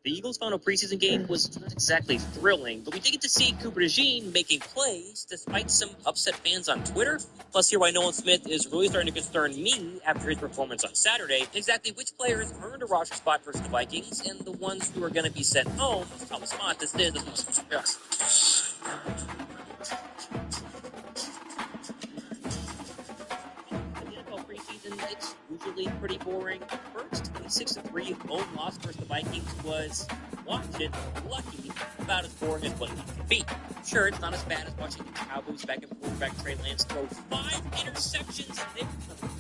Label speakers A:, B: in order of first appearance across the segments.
A: The Eagles' final preseason game was not exactly thrilling, but we did get to see Cooper DeJean making plays despite some upset fans on Twitter. Plus, hear why Nolan Smith is really starting to concern me after his performance on Saturday. Exactly which players earned a roster spot versus the Vikings and the ones who are going to be sent home. Thomas Mott, this is it's usually pretty boring. First, 26-3 home loss versus the Vikings was, watch it, lucky, about as boring as what it can be. Sure, it's not as bad as watching the Cowboys backup quarterback Trey Lance throw 5 interceptions in their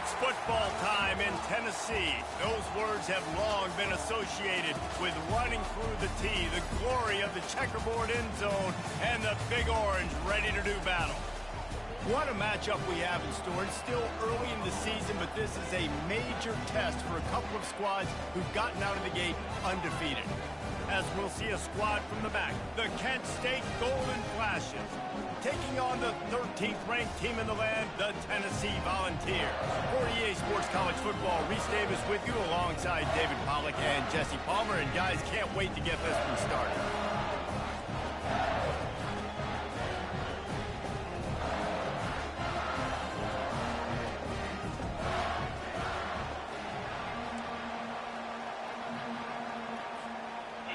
B: It's football time in Tennessee. Those words have long been associated with running through the tee, the glory of the checkerboard end zone, and the Big Orange ready to do battle. What a matchup we have in store. It's still early in the season, but this is a major test for a couple of squads who've gotten out of the gate undefeated. As we'll see a squad from the back, the Kent State Golden Flashes, taking on the 13th ranked team in the land, the Tennessee Volunteers. For EA Sports College Football, Reese Davis with you alongside David Pollack and Jesse Palmer. And guys, can't wait to get this one started.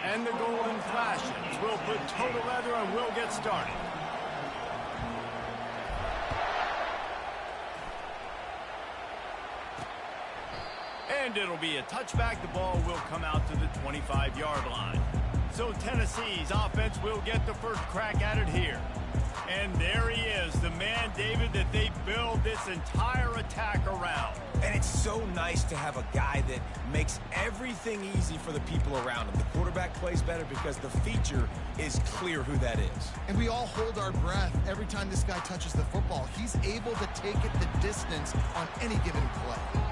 B: And the Golden Flashes will put total leather and we'll get started. And it'll be a touchback. The ball will come out to the 25-yard line. So Tennessee's offense will get the first crack at it here. And there he is, the man, David, that they build this entire attack around.
C: And it's so nice to have a guy that makes everything easy for the people around him. The quarterback plays better because the feature is clear who that is.
D: And we all hold our breath every time this guy touches the football. He's able to take it the distance on any given play.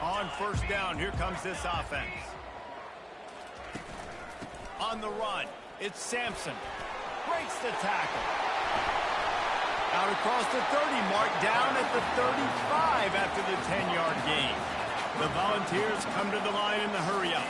B: On first down, here comes this offense. On the run, it's Sampson. Breaks the tackle. Out across the 30 mark, down at the 35 after the 10-yard gain. The Volunteers come to the line in the hurry-up.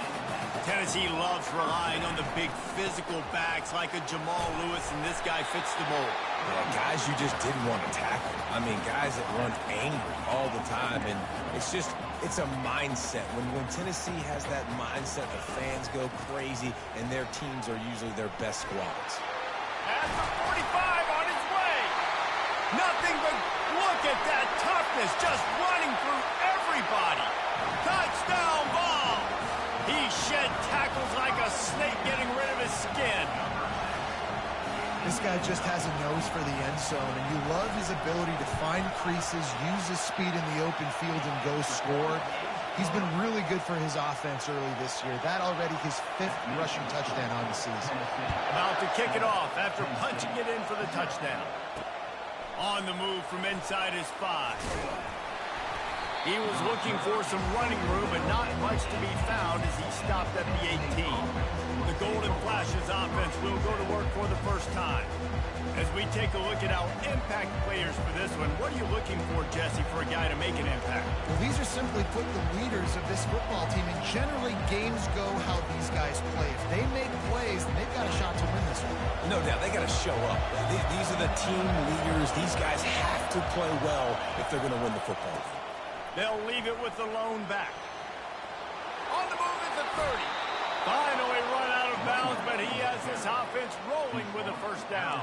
B: Tennessee loves relying on the big physical backs like a Jamal Lewis, and this guy fits the mold.
C: Yeah, guys you just didn't want to tackle. I mean, guys that run angry all the time, and it's a mindset. When Tennessee has that mindset, the fans go crazy, and their teams are usually their best squads.
B: Has the 45 on its way. Nothing but look at that toughness, just running through everybody. Touchdown ball. He shed tackles like a snake getting rid of his skin.
D: This guy just has a nose for the end zone, and you love his ability to find creases, use his speed in the open field, and go score. He's been really good for his offense early this year. That already his 5th rushing touchdown on the season.
B: About to kick it off after punching it in for the touchdown. On the move from inside his 5. He was looking for some running room, but not much to be found as he stopped at the 18. The Golden Flashes offense will go to work for the first time. As we take a look at our impact players for this one, what are you looking for, Jesse, for a guy to make an impact?
D: Well, these are simply put the leaders of this football team, and generally games go how these guys play. If they make plays, then they've got a shot to win this one.
C: No doubt, they got to show up. These are the team leaders. These guys have to play well if they're going to win the football game.
B: They'll leave it with the lone back. On the move at the 30. Finally run out of bounds, but he has this offense rolling with a first down.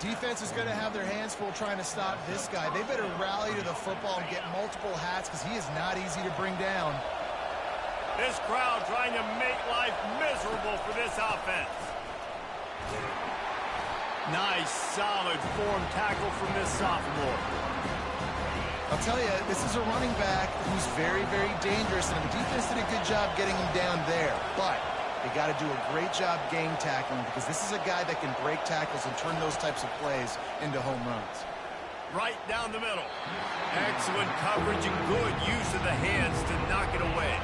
D: Defense is going to have their hands full trying to stop this guy. They better rally to the football and get multiple hats because he is not easy to bring down.
B: This crowd trying to make life miserable for this offense. Nice, solid form tackle from this sophomore.
D: I'll tell you, this is a running back who's very, very dangerous, and the defense did a good job getting him down there. But they got to do a great job game tackling because this is a guy that can break tackles and turn those types of plays into home runs.
B: Right down the middle. Excellent coverage and good use of the hands to knock it away.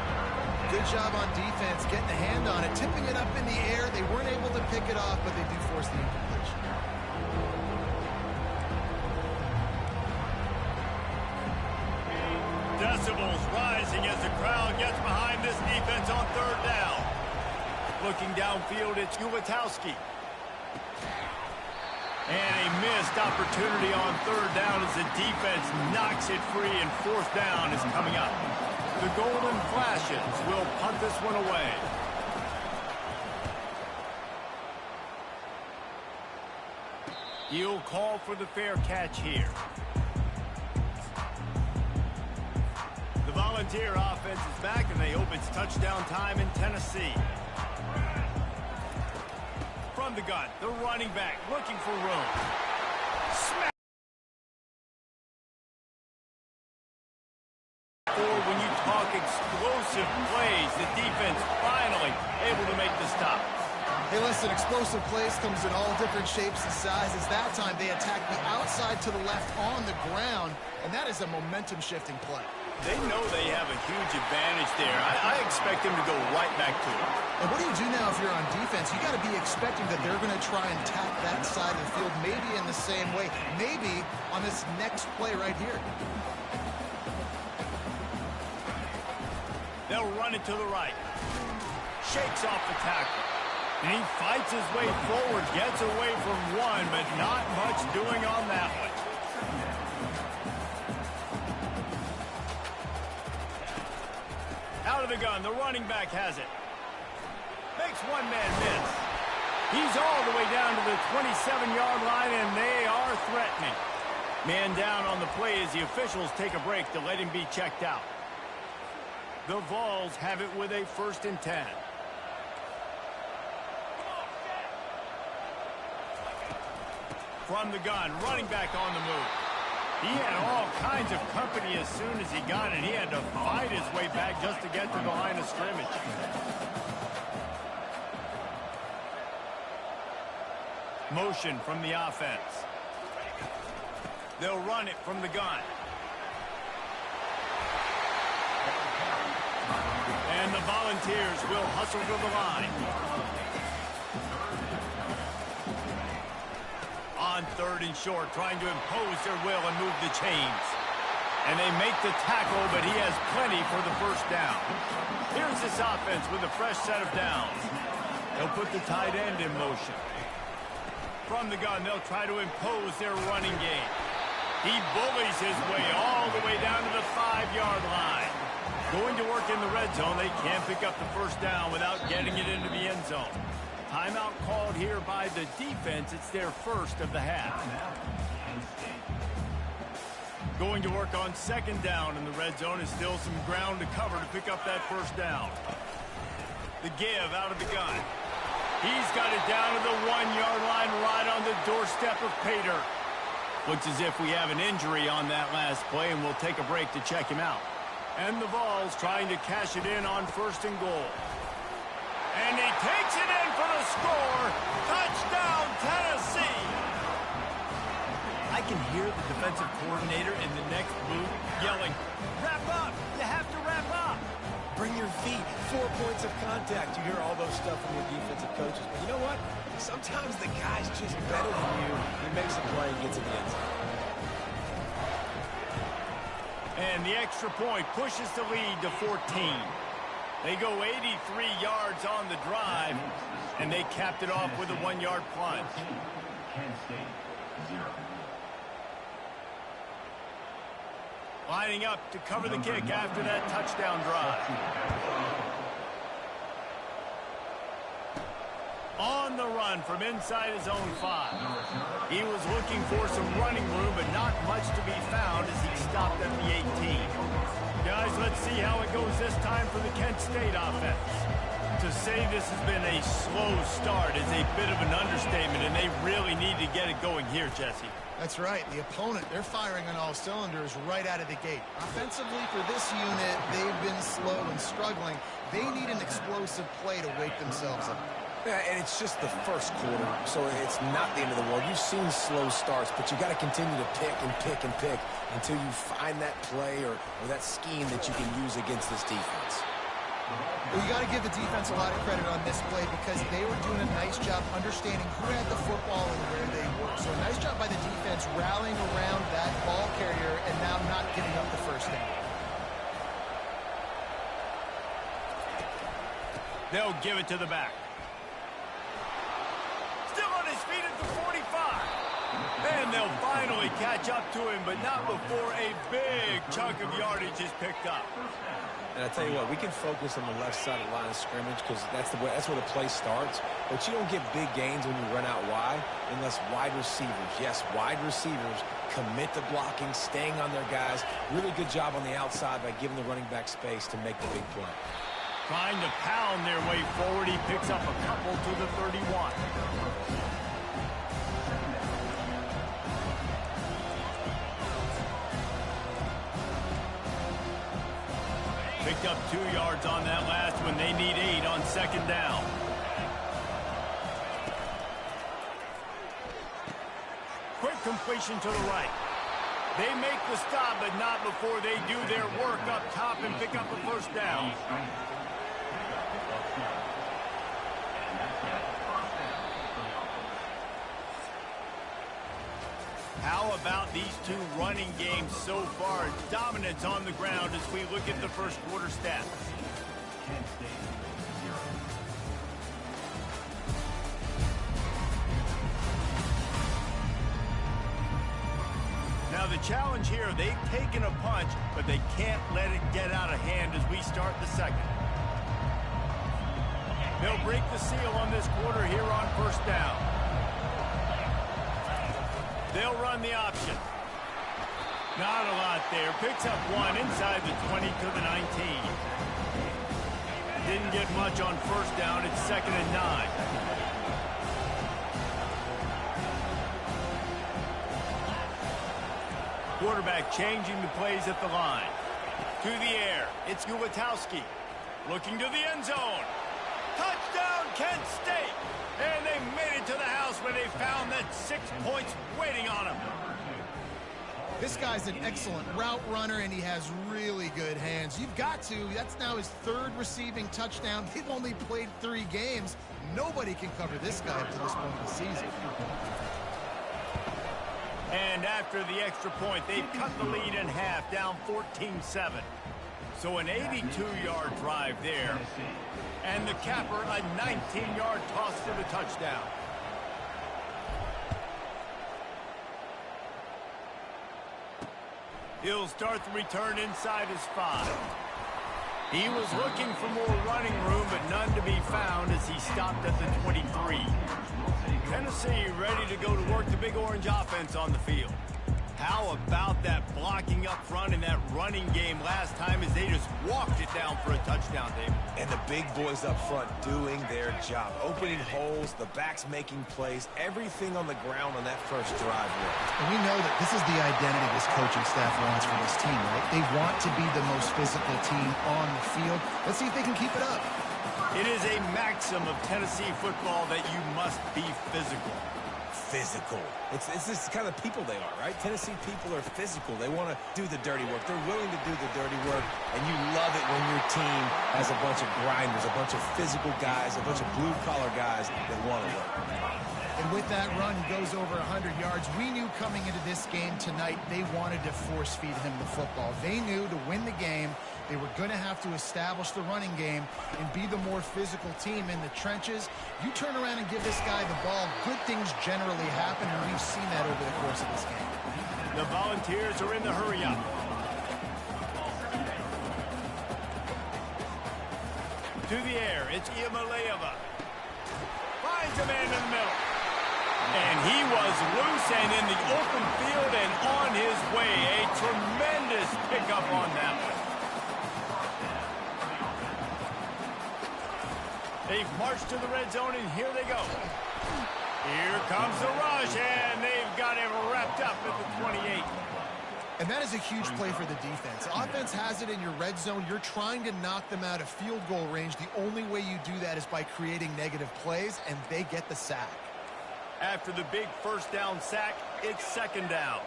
D: Good job on defense, getting a hand on it, tipping it up in the air. They weren't able to pick it off, but they do force the incompletion.
B: Decibels rising as the crowd gets behind this defense on 3rd down. Looking downfield, it's Ulatowski. And a missed opportunity on 3rd down as the defense knocks it free, and 4th down is coming up. The Golden Flashes will punt this one away. He'll call for the fair catch here. The Volunteer offense is back, and they hope it's touchdown time in Tennessee. From the gun, the running back looking for room. Smack. Or when you talk explosive plays, the defense finally able to make the stop.
D: Hey, listen, explosive plays comes in all different shapes and sizes. That time they attacked the outside to the left on the ground, and that is a momentum-shifting play.
B: They know they have a huge advantage there. I expect them to go right back to it.
D: And what do you do now if you're on defense? You got to be expecting that they're going to try and tap that side of the field, maybe in the same way, maybe on this next play right here.
B: They'll run it to the right. Shakes off the tackle. And he fights his way forward, gets away from one, but not much doing on that one. Out of the gun, the running back has it. Makes one man miss. He's all the way down to the 27-yard line, and they are threatening. Man down on the play as the officials take a break to let him be checked out. The Vols have it with a 1st and 10. From the gun, running back on the move. He had all kinds of company as soon as he got it. He had to fight his way back just to get to the line of scrimmage. Motion from the offense. They'll run it from the gun. And the Volunteers will hustle to the line. On 3rd and short, trying to impose their will and move the chains. And they make the tackle, but he has plenty for the 1st down. Here's this offense with a fresh set of downs. They'll put the tight end in motion. From the gun, they'll try to impose their running game. He bullies his way all the way down to the 5-yard line. Going to work in the red zone, they can't pick up the 1st down without getting it into the end zone. Timeout called here by the defense. It's their first of the half. Going to work on second down in the red zone is still some ground to cover to pick up that first down. The give out of the gun. He's got it down to the 1-yard line right on the doorstep of Pater. Looks as if we have an injury on that last play, and we'll take a break to check him out. And the Vols trying to cash it in on 1st and goal. And he takes it in for the score. Touchdown, Tennessee. I can hear the defensive coordinator in the next booth yelling, "Wrap up! You have to wrap up! Bring your feet, 4 points of contact." You hear all those stuff from your defensive coaches. But you know what? Sometimes the guy's just better than you. He makes a play and gets in the end zone. And the extra point pushes the lead to 14. They go 83 yards on the drive, and they capped it off with a 1-yard plunge. Lining up to cover the kick after that touchdown drive. On the run from inside his own 5. He was looking for some running room, but not much to be found as he stopped at the 18. Guys, let's see how it goes this time for the Kent State offense. To say this has been a slow start is a bit of an understatement, and they really need to get it going here, Jesse.
D: That's right. The opponent, they're firing on all cylinders right out of the gate. Offensively, for this unit, they've been slow and struggling. They need an explosive play to wake themselves up.
C: Yeah, and it's just the first quarter, so it's not the end of the world. You've seen slow starts, but you got to continue to pick and pick and pick until you find that play or that scheme that you can use against this defense.
D: Well, you got to give the defense a lot of credit on this play because they were doing a nice job understanding who had the football and where they were. So a nice job by the defense rallying around that ball carrier and now not giving up the first down.
B: They'll give it to the back. Still on his feet at the 45. And they'll finally catch up to him, but not before a big chunk of yardage is picked up.
C: And I tell you what, we can focus on the left side of the line of scrimmage because that's where the play starts. But you don't get big gains when you run out wide unless wide receivers, yes, wide receivers commit to blocking, staying on their guys. Really good job on the outside by giving the running back space to make the big play.
B: Trying to pound their way forward, he picks up a couple to the 31. Picked up 2 yards on that last one. They need 8 on second down. Quick completion to the right. They make the stop, but not before they do their work up top and pick up a first down. How about these two running games so far? Dominance on the ground as we look at the first quarter stats. Now the challenge here, they've taken a punch, but they can't let it get out of hand as we start the second. They'll break the seal on this quarter here on first down. They'll run the option. Not a lot there. Picks up 1 inside the 20 to the 19. Didn't get much on first down. It's 2nd and 9. Quarterback changing the plays at the line. To the air. It's Gulatowski. Looking to the end zone. Touchdown, Kent State. And they made it to the house where they found that 6 points waiting on them.
D: This guy's an excellent route runner, and he has really good hands. You've got to. That's now his 3rd receiving touchdown. They've only played 3 games. Nobody can cover this guy up to this point of the season.
B: And after the extra point, they've cut the lead in half, down 14-7. So an 82-yard drive there. And the capper, a 19-yard toss for the touchdown. He'll start the return inside his 5. He was looking for more running room, but none to be found as he stopped at the 23. Tennessee ready to go to work the Big Orange offense on the field. How about that blocking up front and that running game last time as they just walked it down for a touchdown, David?
C: And the big boys up front doing their job. Opening holes, the backs making plays, everything on the ground on that first drive worked.
D: And we know that this is the identity this coaching staff wants for this team, right? They want to be the most physical team on the field. Let's see if they can keep it up.
B: It is a maxim of Tennessee football that you must be physical.
C: Physical. It's this kind of people they are, right? Tennessee people are physical. They want to do the dirty work. They're willing to do the dirty work, and you love it when your team has a bunch of grinders, a bunch of physical guys, a bunch of blue-collar guys that want to work.
D: And with that run, he goes over 100 yards. We knew coming into this game tonight they wanted to force-feed him the football. They knew to win the game, they were going to have to establish the running game and be the more physical team in the trenches. You turn around and give this guy the ball, good things generally happen, and we've seen that over the course of this game.
B: The Volunteers are in the hurry-up. To the air, it's Iamaleava. Finds a man in the middle. And he was loose and in the open field and on his way. A tremendous pickup on that one. They've marched to the red zone, and here they go. Here comes the rush, and they've got him wrapped up at the 28.
D: And that is a huge play for the defense. Offense has it in your red zone. You're trying to knock them out of field goal range. The only way you do that is by creating negative plays, and they get the sack.
B: After the big first down sack, it's second down.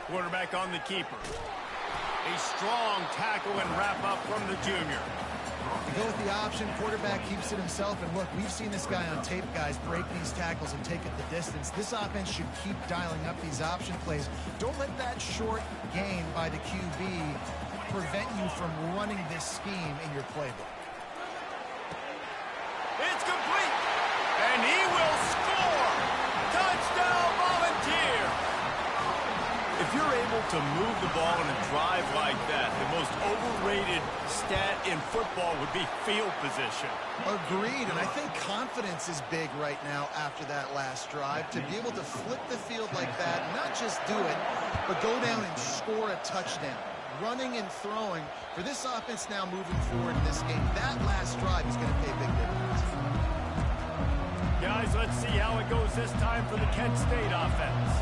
B: Quarterback on the keeper. A strong tackle and wrap up from the junior.
D: To go with the option, quarterback keeps it himself. And look, we've seen this guy on tape, guys, break these tackles and take it the distance. This offense should keep dialing up these option plays. Don't let that short gain by the QB prevent you from running this scheme in your playbook.
B: It's complete, and he will score. Touchdown, Volunteer. If you're able to move the ball in a drive like that, the most overrated stat in football would be field position.
D: Agreed, and I think confidence is big right now after that last drive. To be able to flip the field like that, not just do it, but go down and score a touchdown. Running and throwing, for this offense now moving forward in this game, that last drive is going to pay a big difference.
B: Guys, let's see how it goes this time for the Kent State offense.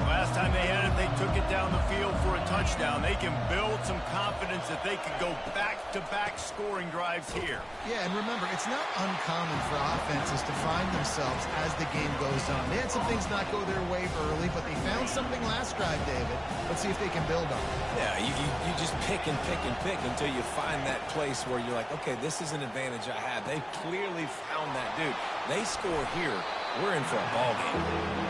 B: Last time they had it, they took it down the field for a touchdown. They can build some confidence that they could go back-to-back scoring drives here.
D: Yeah, and remember, it's not uncommon for offenses to find themselves as the game goes on. They had some things not go their way early, but they found something last drive, David. Let's see if they can build on it.
C: Yeah, you just pick and pick and pick until you find that place where you're like, okay, this is an advantage I have. They clearly found that dude. They score here. We're in for a ball game.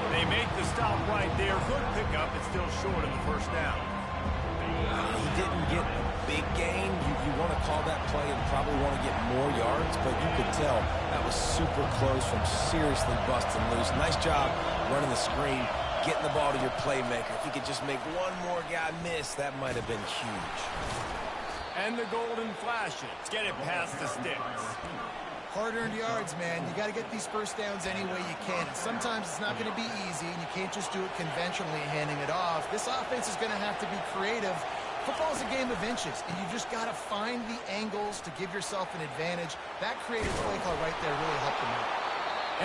B: They make the stop right there. Good pickup. It's still short of the first down.
C: He didn't get a big gain. You want to call that play and probably want to get more yards, but you could tell that was super close from seriously busting loose. Nice job running the screen, getting the ball to your playmaker. If he could just make one more guy miss, that might have been huge.
B: And the golden flashes. Get it past the sticks.
D: Hard-earned yards, man. You got to get these first downs any way you can. And sometimes it's not going to be easy, and you can't just do it conventionally handing it off. This offense is going to have to be creative. Football is a game of inches, and you just got to find the angles to give yourself an advantage. That creative play call right there really helped them out.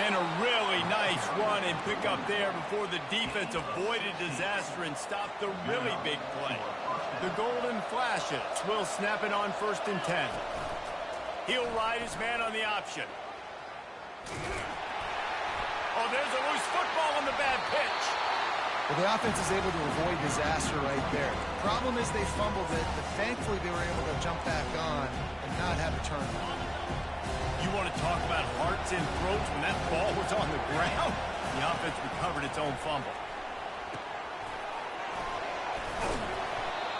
B: And a really nice run and pick up there before the defense avoided disaster and stopped the really big play. The golden flashes will snap it on 1st and 10. He'll ride his man on the option. Oh, there's a loose football on the bad pitch.
D: Well, the offense is able to avoid disaster right there. The problem is they fumbled it, but thankfully they were able to jump back on and not have a turnover.
B: You want to talk about hearts and throats when that ball was on the ground? The offense recovered its own fumble.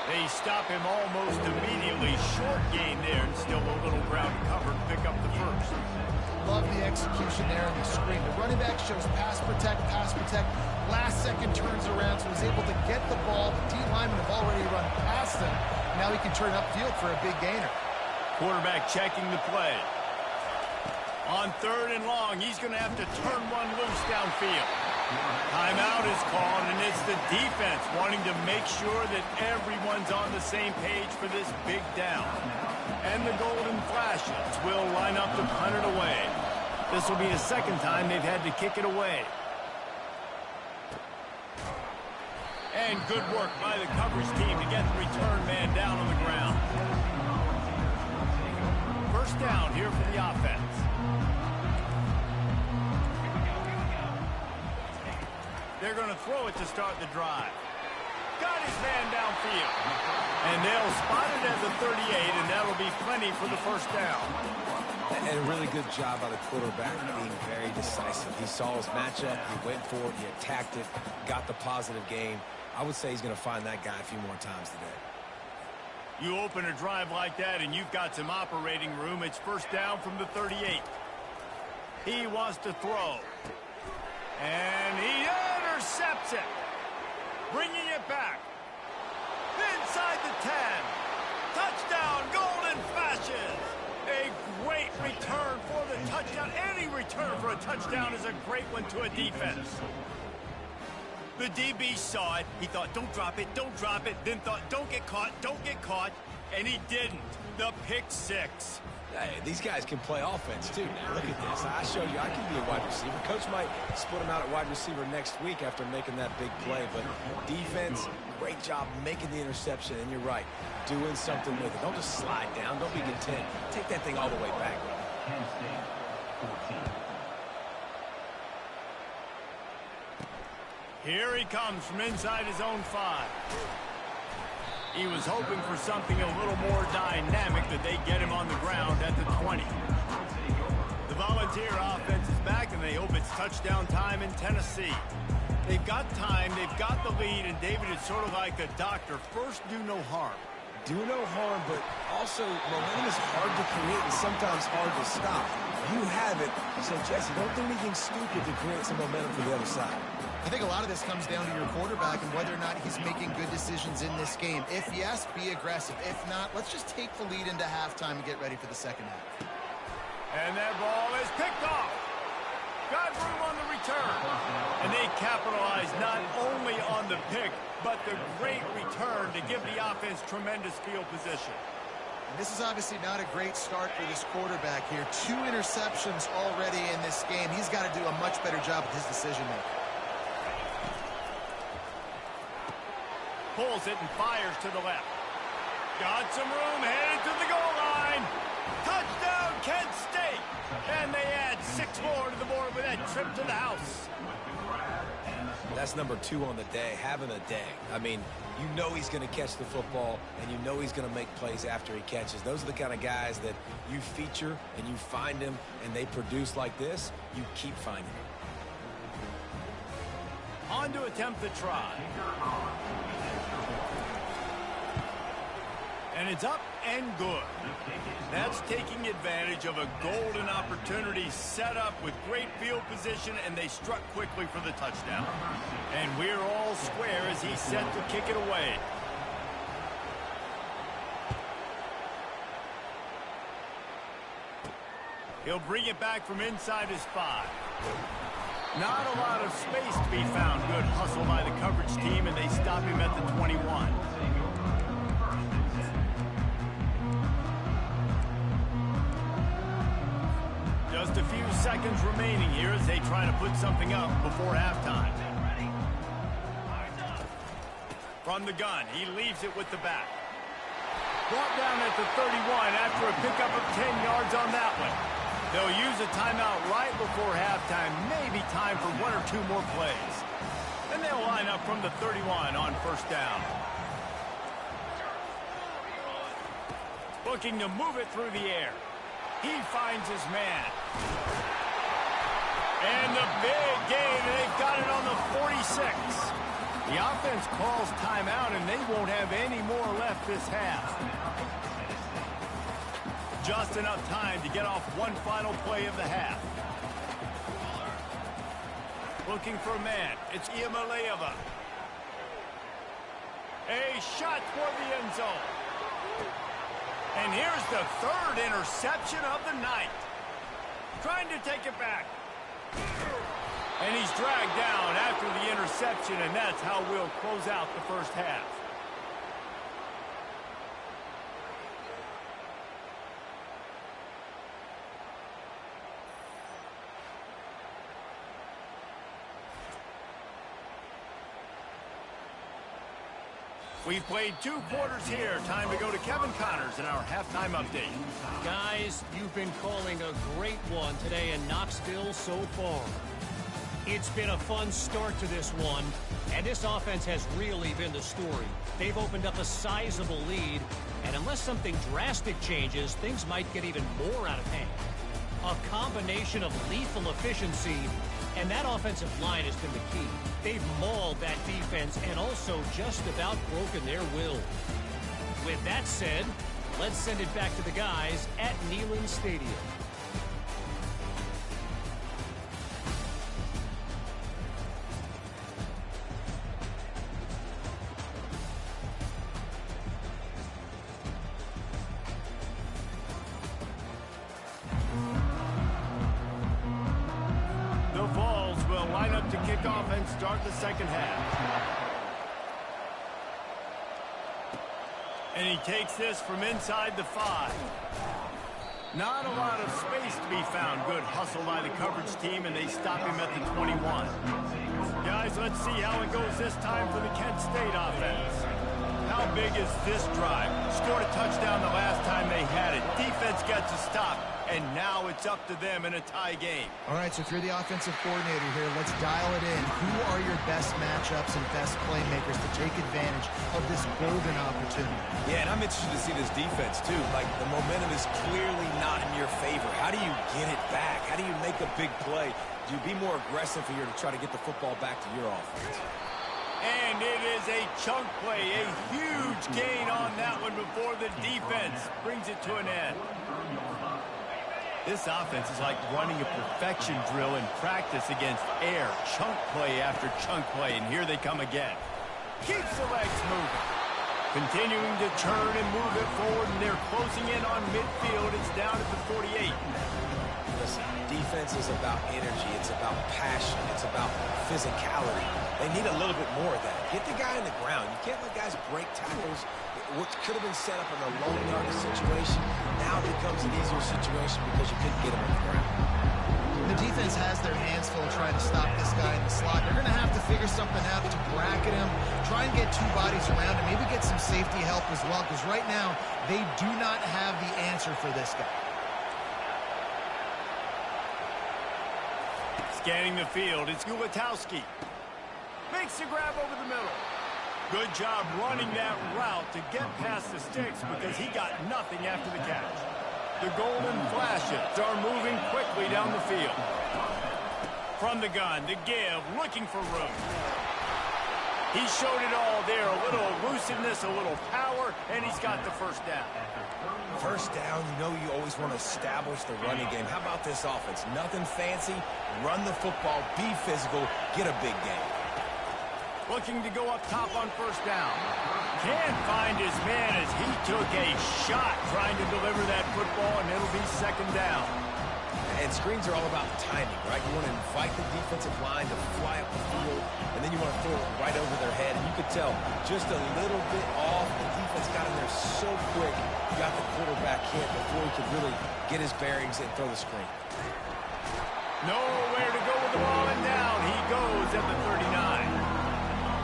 B: They stop him almost immediately. Short gain there, and still a little ground to cover to pick up the first.
D: Love the execution there on the screen. The running back shows pass protect, pass protect. Last second turns around, so he's able to get the ball. The D linemen have already run past him. Now he can turn upfield for a big gainer.
B: Quarterback checking the play. On 3rd and long, he's going to have to turn one loose downfield. Timeout is called, and it's the defense wanting to make sure that everyone's on the same page for this big down. And the Golden Flashes will line up to punt it away. This will be the second time they've had to kick it away. And good work by the coverage team to get the return man down on the ground. First down here for the offense. They're going to throw it to start the drive. Got his man downfield. And they'll spot it at the 38, and that'll be plenty for the first down.
C: And a really good job by the quarterback being very decisive. He saw his matchup, he went for it, he attacked it, got the positive gain. I would say he's going to find that guy a few more times today.
B: You open a drive like that, and you've got some operating room. It's first down from the 38. He wants to throw. And he intercepts it. Bringing it back. Inside the 10. Touchdown, Golden Flashes. A great return for the touchdown. Any return for a touchdown is a great one to a defense. The DB saw it. He thought, don't drop it, don't drop it. Then thought, don't get caught, and he didn't. The pick six.
C: Hey, these guys can play offense, too. Now, look at this. I showed you I can be a wide receiver. Coach might split him out at wide receiver next week after making that big play. But defense, great job making the interception. And you're right, doing something with it. Don't just slide down. Don't be content. Take that thing all the way back.
B: Here he comes from inside his own 5. He was hoping for something a little more dynamic, that they get him on the ground at the 20. The Volunteer offense is back, and they hope it's touchdown time in Tennessee. They've got time, they've got the lead, and David is sort of like a doctor. First, do no harm.
C: Do no harm, but also momentum is hard to create and sometimes hard to stop. You have it, so Jesse, don't do anything stupid to create some momentum for the other side.
D: I think a lot of this comes down to your quarterback and whether or not he's making good decisions in this game. If yes, be aggressive. If not, let's just take the lead into halftime and get ready for the second half.
B: And that ball is picked off. Got room on the return. And they capitalize not only on the pick, but the great return to give the offense tremendous field position.
D: And this is obviously not a great start for this quarterback here. 2 interceptions already in this game. He's got to do a much better job with his decision-making.
B: Pulls it and fires to the left. Got some room, headed to the goal line. Touchdown, Kent State. And they add 6 more to the board with that trip to the house.
C: That's number 2 on the day, having a day. I mean, you know he's going to catch the football, and you know he's going to make plays after he catches. Those are the kind of guys that you feature and you find them, and they produce like this, you keep finding them.
B: On to attempt the try. And it's up and good. That's taking advantage of a golden opportunity set up with great field position, and they struck quickly for the touchdown. And we're all square as he's set to kick it away. He'll bring it back from inside his 5. Not a lot of space to be found. Good hustle by the coverage team, and they stop him at the 21. Just a few seconds remaining here as they try to put something up before halftime. From the gun, he leaves it with the back. Brought down at the 31 after a pickup of 10 yards on that one. They'll use a timeout right before halftime, maybe time for 1 or 2 more plays. And they'll line up from the 31 on first down. Looking to move it through the air. He finds his man. And the big gain, and they've got it on the 46. The offense calls timeout, and they won't have any more left this half. Just enough time to get off one final play of the half. Looking for a man. It's Iamaleava. A shot toward the end zone. And here's the third interception of the night. Trying to take it back. And he's dragged down after the interception, and that's how we'll close out the first half. We've played 2 quarters here. Time to go to Kevin Connors in our halftime update.
E: Guys, you've been calling a great one today in Knoxville so far. It's been a fun start to this one, and this offense has really been the story. They've opened up a sizable lead, and unless something drastic changes, things might get even more out of hand. A combination of lethal efficiency, and that offensive line has been the key. They've mauled that defense and also just about broken their will. With that said, let's send it back to the guys at Neyland Stadium.
B: Start the second half. And he takes this from inside the 5. Not a lot of space to be found. Good hustle by the coverage team, and they stop him at the 21. Guys, let's see how it goes this time for the Kent State offense. How big is this drive? Scored a touchdown the last time they had it. Defense gets a stop, and now it's up to them in a tie game.
D: All right, so if you're the offensive coordinator here, let's dial it in. Who are your best matchups and best playmakers to take advantage of this golden opportunity?
C: Yeah, and I'm interested to see this defense, too. Like, the momentum is clearly not in your favor. How do you get it back? How do you make a big play? Do you be more aggressive here to try to get the football back to your offense?
B: And it is a chunk play, a huge gain on that one before the defense brings it to an end. This offense is like running a perfection drill in practice against air. Chunk play after chunk play, and here they come again. Keeps the legs moving. Continuing to turn and move it forward, and they're closing in on midfield. It's down at the 48.
C: Listen, defense is about energy. It's about passion. It's about physicality. They need a little bit more of that. Get the guy on the ground. You can't let guys break tackles. What could have been set up in a long yardage situation now becomes an easier situation because you couldn't get him on the ground.
D: The defense has their hands full trying to stop this guy in the slot. They're going to have to figure something out to bracket him, try and get 2 bodies around him, maybe get some safety help as well, because right now they do not have the answer for this guy.
B: Scanning the field, it's Gulatowski. Makes the grab over the middle. Good job running that route to get past the sticks because he got nothing after the catch. The Golden Flashes are moving quickly down the field. From the gun, the give, looking for room. He showed it all there, a little elusiveness, a little power, and he's got the first down.
C: First down, you know you always want to establish the running game. How about this offense? Nothing fancy. Run the football, be physical, get a big game.
B: Looking to go up top on first down. Can't find his man as he took a shot trying to deliver that football, and it'll be second down.
C: And screens are all about timing, right? You want to invite the defensive line to fly up the field, and then you want to throw it right over their head. And you could tell just a little bit off. The defense got in there so quick, got the quarterback hit before he could really get his bearings and throw the screen.
B: Nowhere to go with the ball, and down he goes at the 39.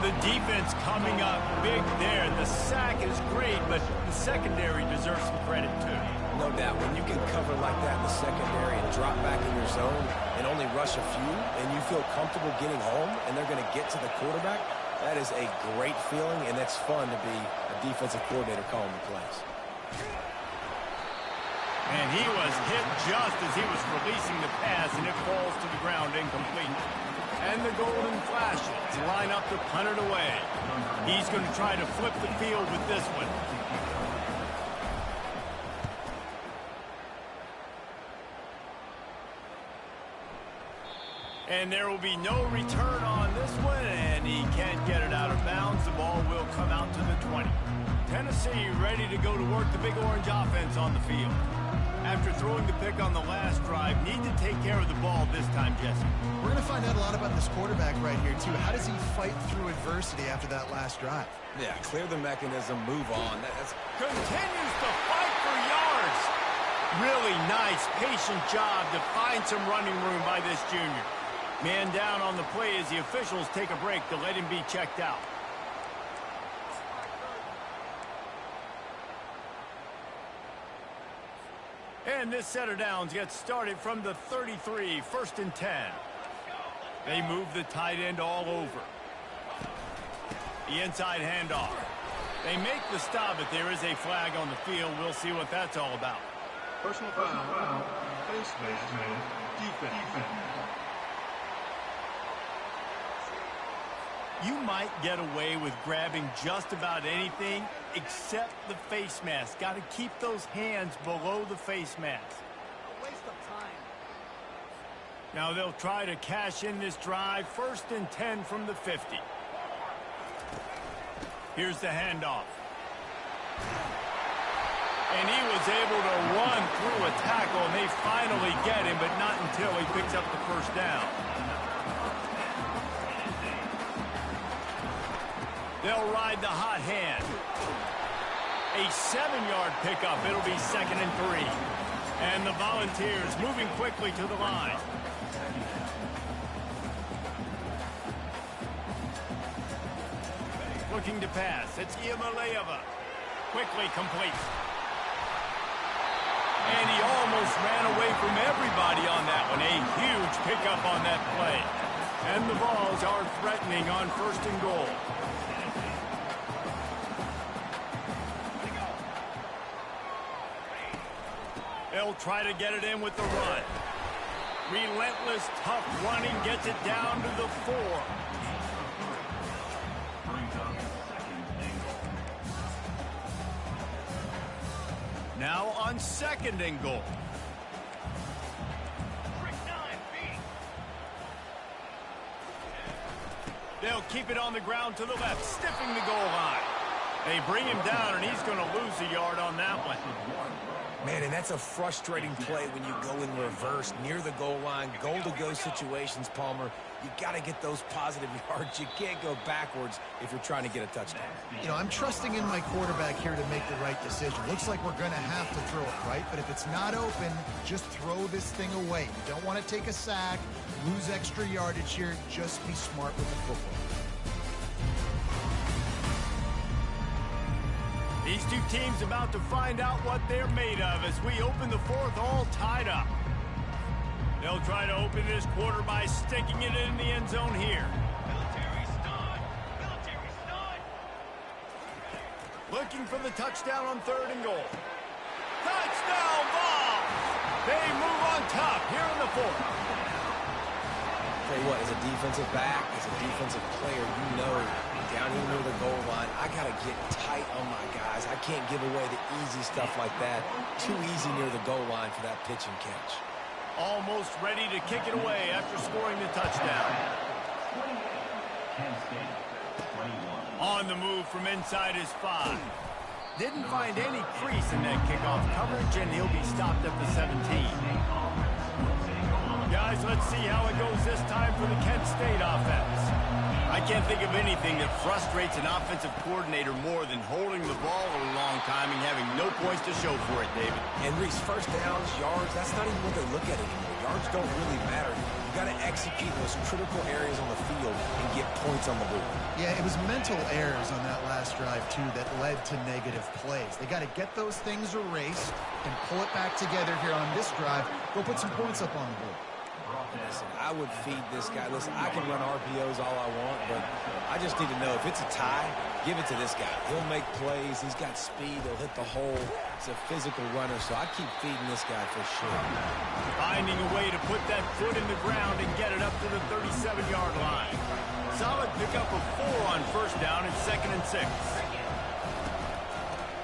B: The defense coming up big there. The sack is great, but the secondary deserves some credit too.
C: No doubt. When you can cover like that in the secondary and drop back in your zone and only rush a few, and you feel comfortable getting home, and they're going to get to the quarterback, that is a great feeling, and it's fun to be a defensive coordinator calling the plays.
B: And he was hit just as he was releasing the pass, and it falls to the ground incomplete. And the Golden Flashes line up to punt it away. He's going to try to flip the field with this one. And there will be no return on this one, and he can't get it out of bounds. The ball will come out to the 20. Tennessee ready to go to work the Big Orange offense on the field. After throwing the pick on the last drive, need to take care of the ball this time, Jesse.
D: We're going to find out a lot about this quarterback right here, too. How does he fight through adversity after that last drive?
C: Yeah, clear the mechanism, move on.
B: Continues to fight for yards. Really nice, patient job to find some running room by this junior. Man down on the play as the officials take a break to let him be checked out. And this set of downs gets started from the 33, 1st and 10. They move the tight end all over. The inside handoff. They make the stop, but there is a flag on the field. We'll see what that's all about.
F: Personal foul, face mask, defense.
B: You might get away with grabbing just about anything except the face mask. Got to keep those hands below the face mask.
F: A waste of time.
B: Now they'll try to cash in this drive. 1st and 10 from the 50. Here's the handoff. And he was able to run through a tackle, and they finally get him, but not until he picks up the first down. They'll ride the hot hand. A 7-yard pickup. It'll be 2nd and 3. And the Volunteers moving quickly to the line. Looking to pass. It's Iamaleava. Quickly complete. And he almost ran away from everybody on that one. A huge pickup on that play. And the Vols are threatening on 1st and goal. They'll try to get it in with the run. Relentless, tough running gets it down to the 4. Now on 2nd and goal. They'll keep it on the ground to the left, stiffing the goal line. They bring him down, and he's going to lose a yard on that one.
C: Man, and that's a frustrating play when you go in reverse near the goal line, goal-to-go situations, Palmer. You got to get those positive yards. You can't go backwards if you're trying to get a touchdown.
D: You know, I'm trusting in my quarterback here to make the right decision. Looks like we're going to have to throw it, right? But if it's not open, just throw this thing away. You don't want to take a sack, lose extra yardage here. Just be smart with the football.
B: These two teams about to find out what they're made of as we open the 4th all tied up. They'll try to open this quarter by sticking it in the end zone here. Looking for the touchdown on 3rd and goal. Touchdown ball! They move on top here in the 4th.
C: Tell you what, as a defensive back, as a defensive player, you know down here near the goal line, I got to get tight on my guys. I can't give away the easy stuff like that. Too easy near the goal line for that pitch and catch.
B: Almost ready to kick it away after scoring the touchdown. On the move from inside his 5. Didn't find any crease in that kickoff coverage, and he'll be stopped at the 17. Guys, let's see how it goes this time for the Kent State offense. I can't think of anything that frustrates an offensive coordinator more than holding the ball a long time and having no points to show for it, David.
C: And Reese, first downs, yards, that's not even what they look at anymore. Yards don't really matter. You got to execute those critical areas on the field and get points on the board.
D: Yeah, it was mental errors on that last drive, too, that led to negative plays. They got to get those things erased and pull it back together here on this drive. Go put some points up on the board.
C: Listen, I would feed this guy. Listen, I can run RPOs all I want, but I just need to know if it's a tie, give it to this guy. He'll make plays. He's got speed. He'll hit the hole. He's a physical runner, so I keep feeding this guy for sure.
B: Finding a way to put that foot in the ground and get it up to the 37-yard line. Solid pickup of 4 on 1st down and 2nd and 6.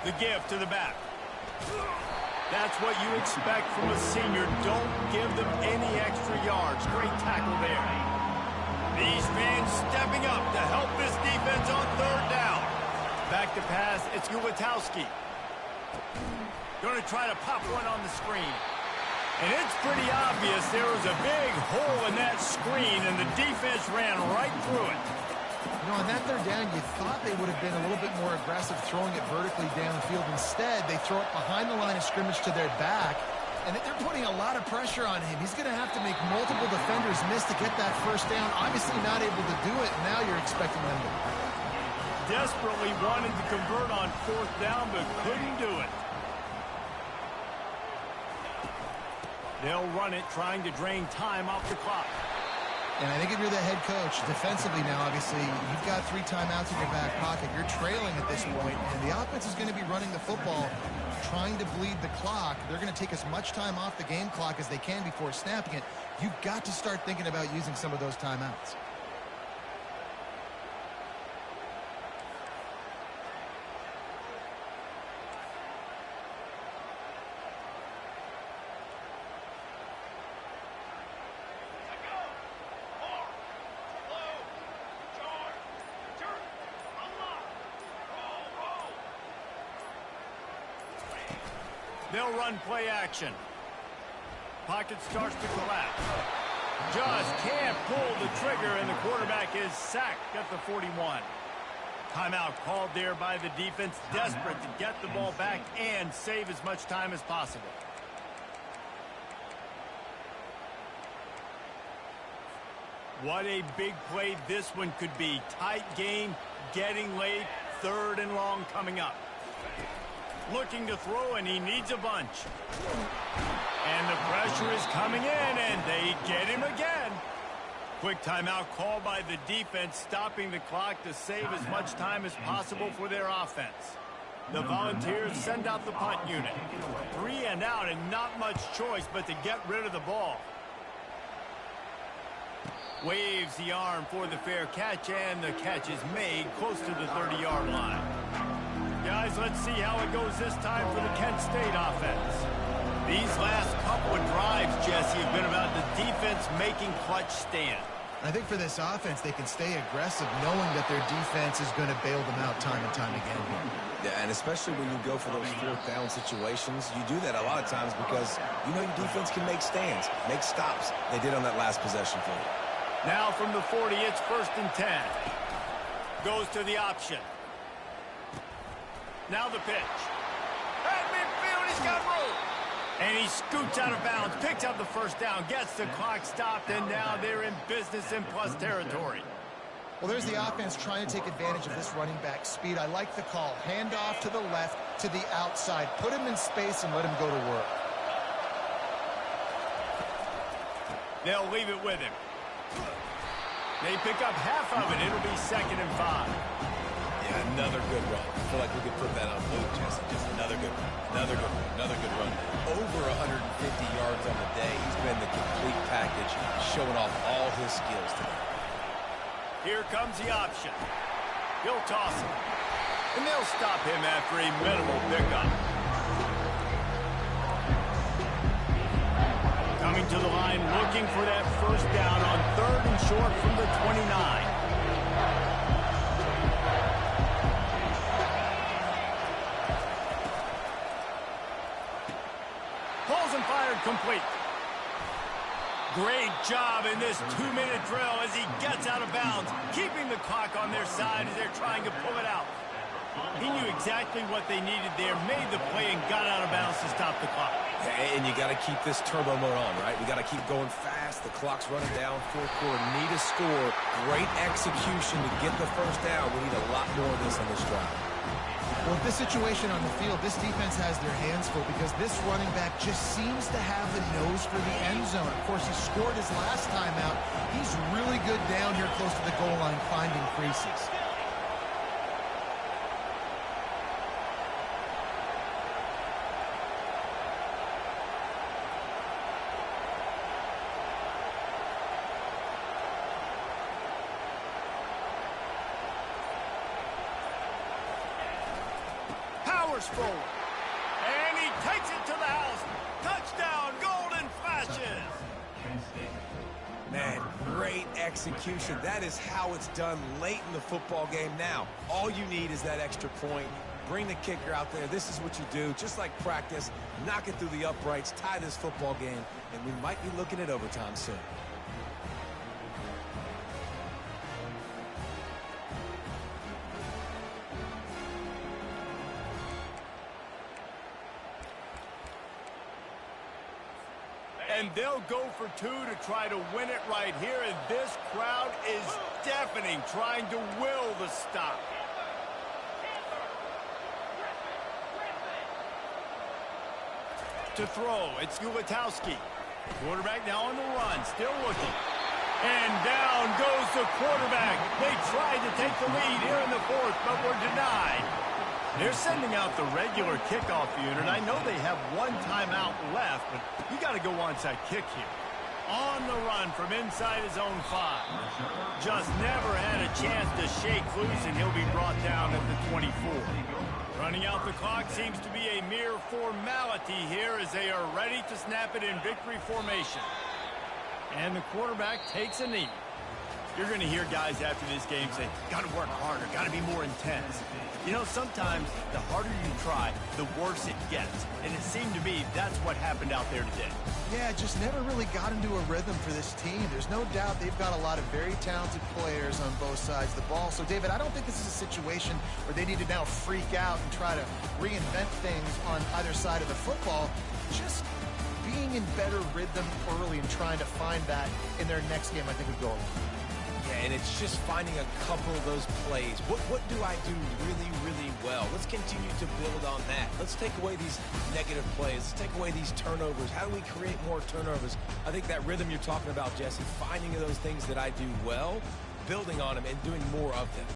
B: The give to the back. That's what you expect from a senior. Don't give them any extra yards. Great tackle there. These fans stepping up to help this defense on 3rd down. Back to pass. It's Gubatowski. Going to try to pop one on the screen. And it's pretty obvious there was a big hole in that screen, and the defense ran right through it.
D: You know, on that third down, you thought they would have been a little bit more aggressive throwing it vertically downfield. Instead, they throw it behind the line of scrimmage to their back, and they're putting a lot of pressure on him. He's going to have to make multiple defenders miss to get that first down. Obviously not able to do it, and now you're expecting them to.
B: Desperately wanted to convert on fourth down, but couldn't do it. They'll run it, trying to drain time off the clock.
D: And I think if you're the head coach, defensively now, obviously, you've got 3 timeouts in your back pocket. You're trailing at this point, and the offense is going to be running the football, trying to bleed the clock. They're going to take as much time off the game clock as they can before snapping it. You've got to start thinking about using some of those timeouts.
B: They'll run play action. Pocket starts to collapse. Just can't pull the trigger, and the quarterback is sacked at the 41. Timeout called there by the defense, desperate to get the ball back and save as much time as possible. What a big play this one could be. Tight game, getting late, 3rd and long coming up. Looking to throw, and he needs a bunch. And the pressure is coming in, and they get him again. Quick timeout call by the defense, stopping the clock to save as much time as possible for their offense. The Volunteers send out the punt unit. 3 and out, and not much choice but to get rid of the ball. Waves the arm for the fair catch, and the catch is made close to the 30-yard line. Guys, let's see how it goes this time for the Kent State offense. These last couple of drives, Jesse, have been about the defense making clutch stand.
D: I think for this offense, they can stay aggressive knowing that their defense is going to bail them out time and time again.
C: Yeah, and especially when you go for those 4th down situations, you do that a lot of times because you know your defense can make stands, make stops. They did on that last possession for you.
B: Now from the 40, it's 1st and 10. Goes to the option. Now the pitch. At midfield, he's got room. And he scoots out of bounds, picks up the first down, gets the clock stopped, and now they're in business in plus territory.
D: Well, there's the offense trying to take advantage of this running back speed. I like the call. Hand off to the left, to the outside. Put him in space and let him go to work.
B: They'll leave it with him. They pick up half of it. It'll be 2nd and 5.
C: Yeah, another good run. I feel like we could put that on loop, Jesse. Just another good run. Another good run. Another good run. Over 150 yards on the day. He's been the complete package, showing off all his skills today.
B: Here comes the option. He'll toss it. And they'll stop him after a minimal pickup. Coming to the line, looking for that first down on 3rd and short from the 29. Pulls and fired complete. Great job in this 2-minute drill as he gets out of bounds, keeping the clock on their side as they're trying to pull it out. He knew exactly what they needed there, made the play, and got out of bounds to stop the clock.
C: And you got to keep this turbo mode on, right? We got to keep going fast. The clock's running down. 4th quarter, need a score. Great execution to get the first down. We need a lot more of this on this drive.
D: Well, with this situation on the field, this defense has their hands full because this running back just seems to have the nose for the end zone. Of course, he scored his last time out. He's really good down here close to the goal line, finding creases.
B: Forward. And he takes it to the house. Touchdown, Golden Flashes.
C: Man, great execution. That is how it's done late in the football game. Now, all you need is that extra point. Bring the kicker out there. This is what you do. Just like practice, knock it through the uprights, tie this football game, and we might be looking at overtime soon.
B: And they'll go for two to try to win it right here. And this crowd is deafening, trying to will the stop. To throw, it's Ulatowski. Quarterback now on the run, still looking. And down goes the quarterback. They tried to take the lead here in the fourth, but were denied. They're sending out the regular kickoff unit. I know they have one timeout left, but you got to go onside kick here. On the run from inside his own 5. Just never had a chance to shake loose, and he'll be brought down at the 24. Running out the clock seems to be a mere formality here as they are ready to snap it in victory formation. And the quarterback takes a knee. You're going to hear guys after this game say, got to work harder, got to be more intense. You know, sometimes the harder you try, the worse it gets. And it seemed to me that's what happened out there today.
D: Yeah, just never really got into a rhythm for this team. There's no doubt they've got a lot of very talented players on both sides of the ball. So, David, I don't think this is a situation where they need to now freak out and try to reinvent things on either side of the football. Just being in better rhythm early and trying to find that in their next game, I think would go a long way.
C: Yeah, and it's just finding a couple of those plays. What do I do really, really well? Let's continue to build on that. Let's take away these negative plays. Let's take away these turnovers. How do we create more turnovers? I think that rhythm you're talking about, Jesse, finding those things that I do well, building on them, and doing more of them.